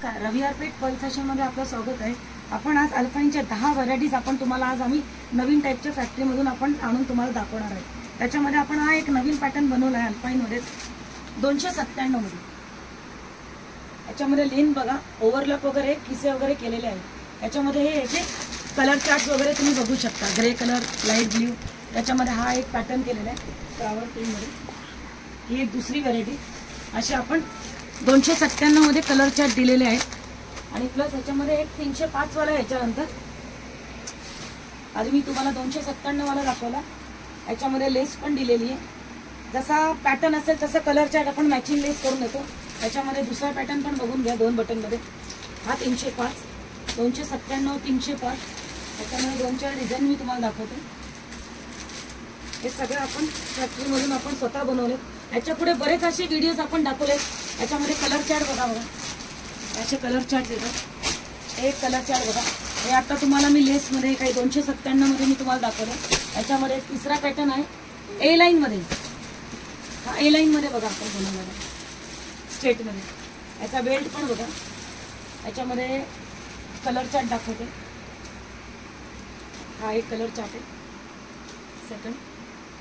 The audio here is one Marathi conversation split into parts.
नमस्कार, रविवार पेठ पर्ल फॅशनमध्ये आपलं स्वागत आहे। आपण आज अल्पाईनच्या 10 व्हरायटीज आपण तुम्हाला आज आम्ही नवीन टाईपच्या फॅक्टरीमधून आपण आणून तुम्हाला दाखवणार आहे। त्याच्यामध्ये आपण हा एक नवीन पॅटर्न बनवला आहे अल्पाईनमध्ये 297 मध्ये। याच्यामध्ये लेन बघा, ओव्हरलॅप वगैरे किसे वगैरे केलेले आहे। याच्यामध्ये हे याचे कलर चार्ट वगैरे तुम्ही बघू शकता, ग्रे कलर, लाईट ब्ल्यू। त्याच्यामध्ये हा एक पॅटर्न केलेला आहे फ्लावर प्रिंटमध्ये। ही एक दुसरी व्हरायटी। अशी आपण 297 मध्ये कलर चार्ट दिलेले आहेत आणि प्लस याच्यामध्ये एक 305 वाला याच्यानंतर आज मी तुम्हाला 297 वाला दाखवला। याच्यामध्ये लेस पण दिलेली आहे, जसा पॅटर्न असेल तसा कलर चार्ट आपण मॅचिंग लेस करून देतो। याच्यामध्ये दुसरा पॅटर्न पण बघून घ्या, 2 बटन मध्ये। हा 305, 297, 305। याच्यामध्ये 2-4 डिझाईन मी तुम्हाला दाखवतो। हे सगळं आपण फॅक्टरीमधून आपण स्वतः बनवले। याच्या पुढे बरेच असे व्हिडिओज आपण दाखवले। याच्यामध्ये कलर चार्ट बघा, असे कलर चार्ट येतात। एक कलर चार्ट बघा, हे आता तुम्हाला मी लेस मध्ये काही 297 मध्ये मी तुम्हाला दाखवलं। याच्यामध्ये तिसरा पॅटर्न आहे ए लाईन मध्ये। हा ए लाईन मध्ये बघा आपण बनवलेला स्ट्रेट मध्ये। याचा बेल्ट पण बघा, याच्यामध्ये कलर चार्ट दाखवते। हा एक कलर चार्ट आहे सेकंड।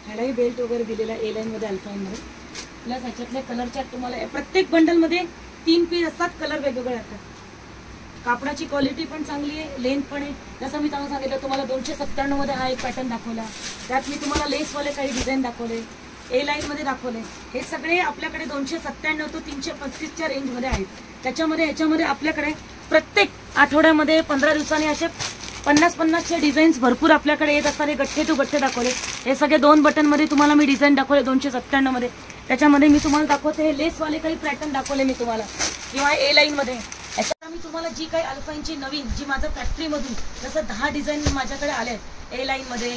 ह्यालाही बेल्ट वगैरे दिलेला ए लाईन मध्ये अल्पाईन मध्ये। प्लस ह्याच्यातले कलर चार्ट तुम्हाला प्रत्येक बंडल मध्ये 3 पीस असतात, कलर वेगवेगळे असतात। कापडाची क्वालिटी पण चांगली आहे, लेंथ पण आहे। जसं मी तुम्हाला सांगितलं, तुम्हाला 297 मध्ये हा एक पॅटर्न दाखवला। त्यात मी तुम्हाला लेसवाले काही डिझाईन दाखवले, ए लाईन मध्ये दाखवले। हे सगळे आपल्याकडे 297 ते 335च्या रेंज मध्ये आहेत। त्याच्यामध्ये याच्यामध्ये आपल्याकडे प्रत्येक आठवड्यामध्ये 15 दिवसांनी असे 50-50चे डिझाईन्स भरपूर आपल्याकडे येत असतात। हे गठ्ठे टू गठ्ठे दाखवले। हे सगळे 2 बटन मध्ये तुम्हाला मी डिझाईन दाखवले 297 मध्ये। त्याच्यामध्ये मी तुम्हाला दाखवते हे लेसवाले काही पॅटर्न दाखवले मी तुम्हाला, किंवा ए लाईन मध्ये। याच्यात मी तुम्हाला जी काही अल्पाईनची नवीन जी माझ्या फॅक्टरीमधून जसं 10 डिझाईन माझ्याकडे आले ए लाईन मध्ये,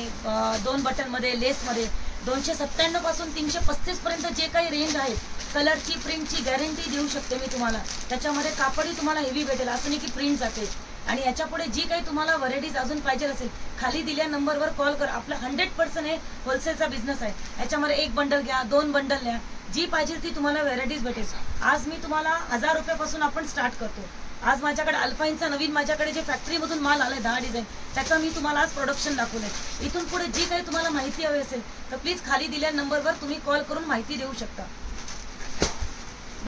2 बटन मध्ये, लेस मध्ये। 297 पासून 335 पर्यंत जे काही रेंज आहे, कलरची प्रिंटची गॅरंटी देऊ शकते मी तुम्हाला। त्याच्यामध्ये कापडही तुम्हाला हेवी भेटेल, असं नाही की प्रिंट जाते। आणि याच्या पुढे जी काही तुम्हाला व्हरायटीज अजून पाहिजे असेल, खाली दिल्या नंबरवर कॉल कर। आपला 100% हे होलसेलचा बिझनेस आहे। याच्यामध्ये 1 बंडल घ्या, 2 बंडल घ्या, जी पाहिजे ती तुम्हाला व्हरायटीज भेटेल। आज मी तुम्हाला 1000 रुपयापासून आपण स्टार्ट करतो। आज माझ्याकडे अल्पाईनचा नवीन माझ्याकडे जे फॅक्टरीमधून माल आलाय 10 डिझाईन, त्याचं मी तुम्हाला आज प्रोडक्शन दाखवलंय। इथून पुढे जी काही तुम्हाला माहिती हवी असेल तर प्लीज खाली दिल्या नंबरवर तुम्ही कॉल करून माहिती देऊ शकता।